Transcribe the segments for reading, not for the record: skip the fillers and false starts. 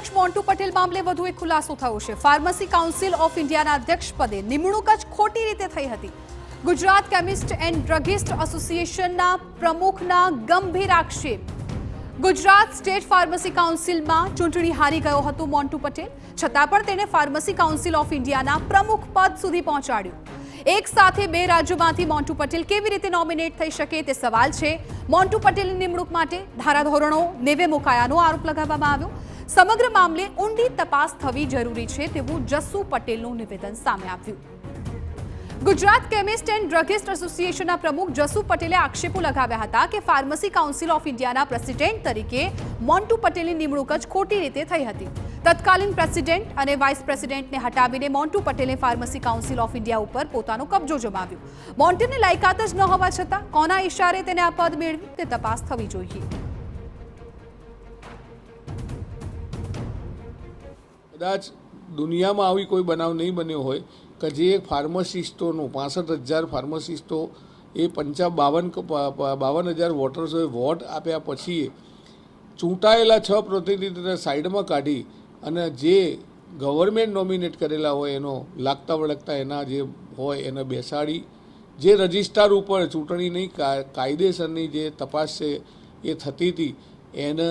અધ્યક્ષ મોન્ટુ પટેલ મામલે વધુ એક ખુલાસો થયો છે। ફાર્મસી કાઉન્સિલ ઓફ ઇન્ડિયાના અધ્યક્ષ પદે નિમણૂક જ ખોટી રીતે થઈ હતી। ગુજરાત કેમિસ્ટ એન્ડ ડ્રગિસ્ટ એસોસિએશનના પ્રમુખના ગંભીર આક્ષેપ। ગુજરાત સ્ટેટ ફાર્મસી કાઉન્સિલમાં ચૂંટણી હારી ગયો હતો મોન્ટુ પટેલ, છતાં પણ તેને ફાર્મસી કાઉન્સિલ ઓફ ઇન્ડિયાના પ્રમુખ પદ સુધી પહોંચાડ્યું। એક સાથે બે રાજ્યોમાંથી મોન્ટુ પટેલ કેવી રીતે નોમિનેટ થઈ શકે તે સવાલ છે। મોન્ટુ પટેલની નિમણૂક માટે ધારાધોરણો નેવે મુકાયાનો આરોપ લગાવવામાં આવ્યો। સમગ્ર મામલે ઊંડી તપાસ થવી જરૂરી છે તેવું જસ્સુ પટેલનું નિવેદન સામે આવ્યું। ગુજરાત કેમિસ્ટ એન્ડ ડ્રગિસ્ટ એસોસિએશનના પ્રમુખ જસ્સુ પટેલે આક્ષેપો લગાવ્યા હતા કે ફાર્મસી કાઉન્સિલ ઓફ ઇન્ડિયાના પ્રેસિડેન્ટ તરીકે મોન્ટુ પટેલની નિમણૂક જ ખોટી રીતે થઈ હતી। તત્કાલીન પ્રેસિડેન્ટ અને વાઇસ પ્રેસિડેન્ટને હટાવીને મોન્ટુ પટેલે ફાર્મસી કાઉન્સિલ ઓફ ઇન્ડિયા ઉપર પોતાનો કબજો જમાવ્યો। મોન્ટુને લાયકાત જ ન હોવા છતાં કોના ઇશારે તેને આ પદ મેળવ્યું તે તપાસ થવી જોઈએ। કદાચ દુનિયામાં આવી કોઈ બનાવ નહીં બન્યો હોય કે જે ફાર્માસિસ્ટોનું 65,000 ફાર્માસિસ્ટો એ 52,000 વોટર્સોએ વોટ આપ્યા પછી ચૂંટાયેલા 6 પ્રતિનિધિને સાઈડમાં કાઢી અને જે ગવર્મેન્ટ નોમિનેટ કરેલા હોય એનો લાગતા વળગતા એના જે હોય એને બેસાડી જે રજિસ્ટ્રાર ઉપર ચૂંટણીની કાયદેસરની જે તપાસ છે એ થતી હતી એને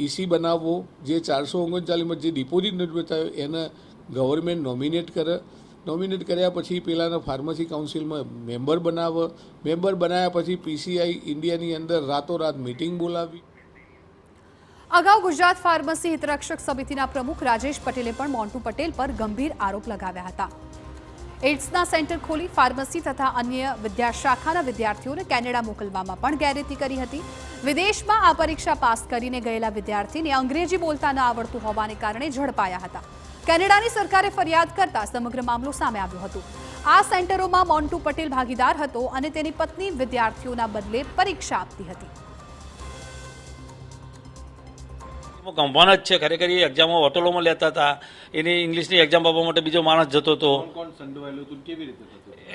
ઈસી બનાવવો, જે 439માં જે ડિપોઝિટ નથી બતાવ્યો એને ગવર્મેન્ટ નોમિનેટ કરે, નોમિનેટ કર્યા પછી પેલાના ફાર્મસી કાઉન્સિલમાં મેમ્બર બનાવે, મેમ્બર બનાવ્યા પછી પીસીઆઈ ઇન્ડિયાની અંદર રાતોરાત મિટિંગ બોલાવી। અગાઉ ગુજરાત ફાર્મસી હિતરક્ષક સમિતિના પ્રમુખ રાજેશ પટેલે પણ મોન્ટુ પટેલ પર ગંભીર આરોપ લગાવ્યા હતા। એઇડ્સના સેન્ટર ખોલી ફાર્મસી તથા અન્ય વિદ્યાશાખાના વિદ્યાર્થીઓને કેનેડા મોકલવામાં પણ ગેરરીતિ કરી હતી। વિદેશમાં આ પરીક્ષા પાસ કરીને ગયેલા વિદ્યાર્થીને અંગ્રેજી બોલતા ન આવડતું હોવાને કારણે ઝડપાયા હતા। કેનેડાની સરકારે ફરિયાદ કરતા સમગ્ર મામલો સામે આવ્યો હતો। આ સેન્ટરોમાં મોન્ટુ પટેલ ભાગીદાર હતો અને તેની પત્ની વિદ્યાર્થીઓના બદલે પરીક્ષા આપતી હતી। કંપાઉન્ડ જ છે ખરેખર, એ એક્ઝામો હોટલોમાં લેતા હતા, એની ઇંગ્લિશની એક્ઝામ આપવા માટે બીજો માણસ જતો હતો।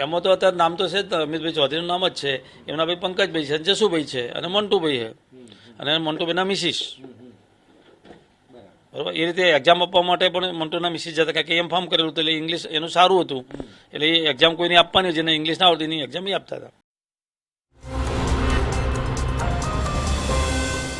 એમાં તો અત્યારે નામ તો છે જ, અમિતભાઈ ચૌધરીનું નામ જ છે, એમના ભાઈ પંકજભાઈ છે, જસુભાઈ છે અને મોન્ટુભાઈ છે અને મોન્ટુભાઈના મિસિસ, બરાબર। એ રીતે એક્ઝામ આપવા માટે પણ મોન્ટુના મિસિસ જતા, કારણ કે એમ ફોર્મ કરેલું હતું એટલે ઇંગ્લિશ એનું સારું હતું, એટલે એ એક્ઝામ કોઈને આપવાની જેને ઇંગ્લિશ ના આવડતી એની એક્ઝામ એ આપતા હતા।